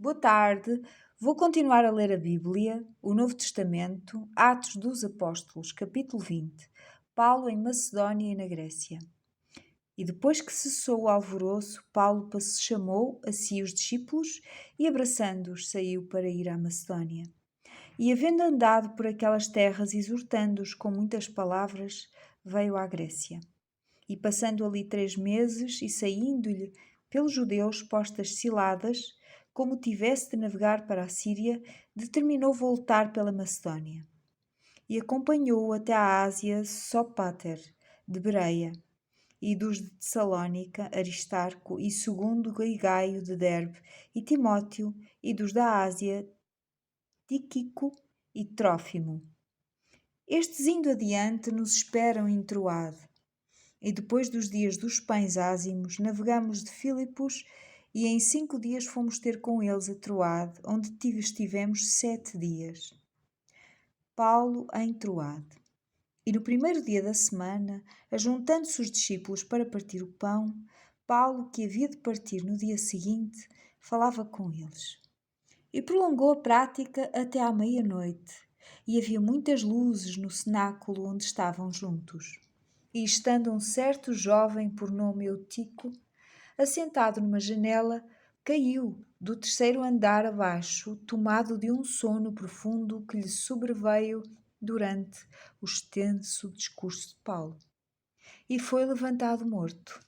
Boa tarde. Vou continuar a ler a Bíblia, o Novo Testamento, Atos dos Apóstolos, capítulo 20. Paulo em Macedónia e na Grécia. E depois que cessou o alvoroço, Paulo chamou a si os discípulos e, abraçando-os, saiu para ir à Macedónia. E, havendo andado por aquelas terras, exortando-os com muitas palavras, veio à Grécia. E passando ali 3 meses e saindo-lhe pelos judeus postas ciladas, como tivesse de navegar para a Síria, determinou voltar pela Macedónia. E acompanhou até à Ásia Sópater, de Bereia, e dos de Tessalónica, Aristarco, e segundo Gaio de Derbe, e Timóteo, e dos da Ásia, Tíquico e Trófimo. Estes, indo adiante, nos esperam em Troade. E depois dos dias dos pães ázimos, navegamos de Filipos e em 5 dias fomos ter com eles a Troade, onde estivemos 7 dias. Paulo em Troade. E no primeiro dia da semana, ajuntando-se os discípulos para partir o pão, Paulo, que havia de partir no dia seguinte, falava com eles. E prolongou a prática até à meia-noite, e havia muitas luzes no cenáculo onde estavam juntos. E estando um certo jovem por nome Eutico, assentado numa janela, caiu do 3º andar abaixo, tomado de um sono profundo que lhe sobreveio durante o extenso discurso de Paulo. E foi levantado morto.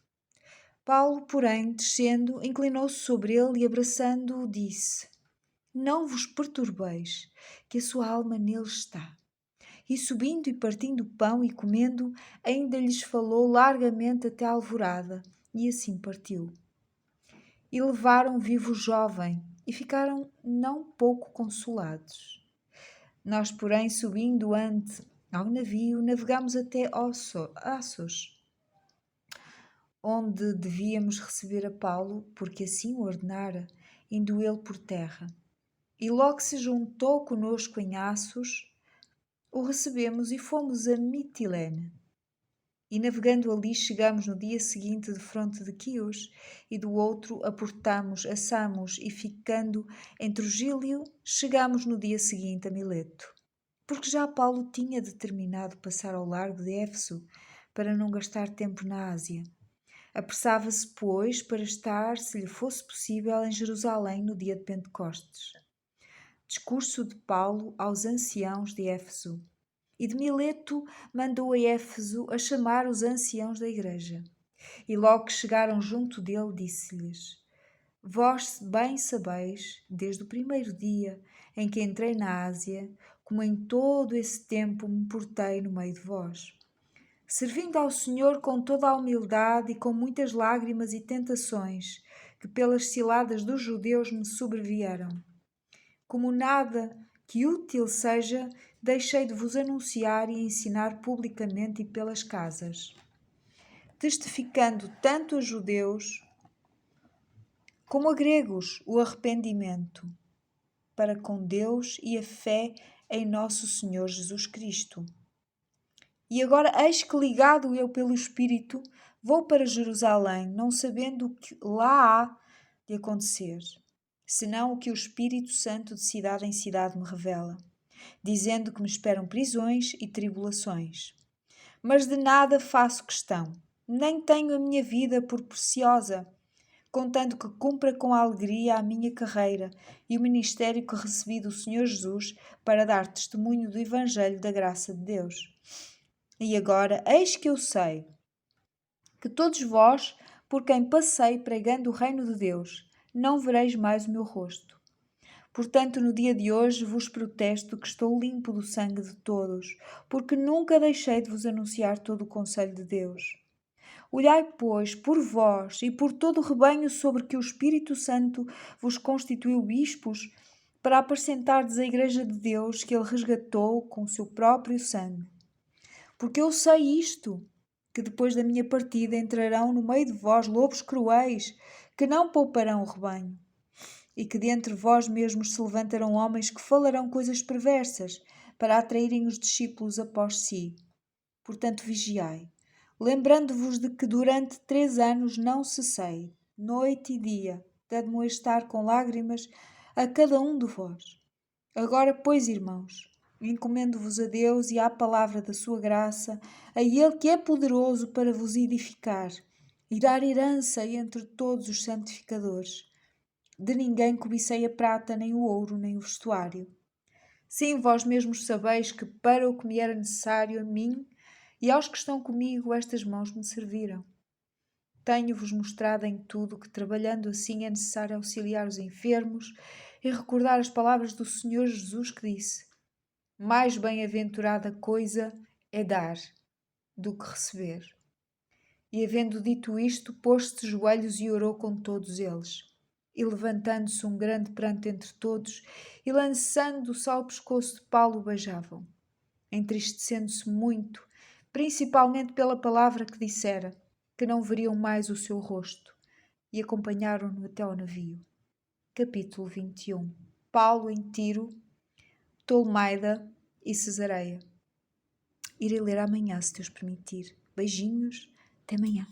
Paulo, porém, descendo, inclinou-se sobre ele e, abraçando-o, disse: Não vos perturbeis, que a sua alma nele está. E subindo e partindo o pão e comendo, ainda lhes falou largamente até a alvorada, e assim partiu. E levaram vivo o jovem, e ficaram não pouco consolados. Nós, porém, subindo ao navio, navegamos até Assos, onde devíamos receber a Paulo, porque assim o ordenara, indo ele por terra. E logo se juntou conosco em Assos, o recebemos e fomos a Mitilene. E navegando ali chegamos no dia seguinte de fronte de Quios, e do outro aportamos a Samos, e ficando em Trogílio, chegamos no dia seguinte a Mileto. Porque já Paulo tinha determinado passar ao largo de Éfeso, para não gastar tempo na Ásia. Apressava-se, pois, para estar, se lhe fosse possível, em Jerusalém no dia de Pentecostes. Discurso de Paulo aos anciãos de Éfeso. E de Mileto mandou a Éfeso a chamar os anciãos da igreja. E logo que chegaram junto dele, disse-lhes: Vós bem sabeis, desde o primeiro dia em que entrei na Ásia, como em todo esse tempo me portei no meio de vós, servindo ao Senhor com toda a humildade e com muitas lágrimas e tentações que pelas ciladas dos judeus me sobrevieram. Como nada que útil seja, deixei de vos anunciar e ensinar publicamente e pelas casas, testificando tanto a judeus como a gregos o arrependimento para com Deus e a fé em nosso Senhor Jesus Cristo. E agora eis que, ligado eu pelo Espírito, vou para Jerusalém, não sabendo o que lá há de acontecer, senão o que o Espírito Santo de cidade em cidade me revela, dizendo que me esperam prisões e tribulações. Mas de nada faço questão, nem tenho a minha vida por preciosa, contando que cumpra com alegria a minha carreira e o ministério que recebi do Senhor Jesus para dar testemunho do Evangelho da graça de Deus. E agora, eis que eu sei que todos vós, por quem passei pregando o reino de Deus, não vereis mais o meu rosto. Portanto, no dia de hoje vos protesto que estou limpo do sangue de todos, porque nunca deixei de vos anunciar todo o conselho de Deus. Olhai, pois, por vós e por todo o rebanho sobre que o Espírito Santo vos constituiu bispos, para apresentardes a Igreja de Deus que ele resgatou com o seu próprio sangue. Porque eu sei isto, que depois da minha partida entrarão no meio de vós lobos cruéis, que não pouparão o rebanho. E que dentre vós mesmos se levantarão homens que falarão coisas perversas, para atraírem os discípulos após si. Portanto, vigiai, lembrando-vos de que durante 3 anos não cessei, noite e dia, de admoestar com lágrimas a cada um de vós. Agora, pois, irmãos, encomendo-vos a Deus e à palavra da sua graça, a Ele que é poderoso para vos edificar e dar herança entre todos os santificadores. De ninguém cobicei a prata, nem o ouro, nem o vestuário. Sim, vós mesmos sabeis que para o que me era necessário a mim e aos que estão comigo estas mãos me serviram. Tenho-vos mostrado em tudo que, trabalhando assim, é necessário auxiliar os enfermos e recordar as palavras do Senhor Jesus que disse: mais bem-aventurada coisa é dar do que receber. E havendo dito isto, pôs-se de joelhos e orou com todos eles. E levantando-se um grande pranto entre todos, e lançando-se ao pescoço de Paulo, o beijavam, entristecendo-se muito, principalmente pela palavra que dissera, que não veriam mais o seu rosto, e acompanharam-no até ao navio. Capítulo 21. Paulo em Tiro, Tolmaida e Cesareia. Irei ler amanhã, se Deus permitir. Beijinhos, até amanhã.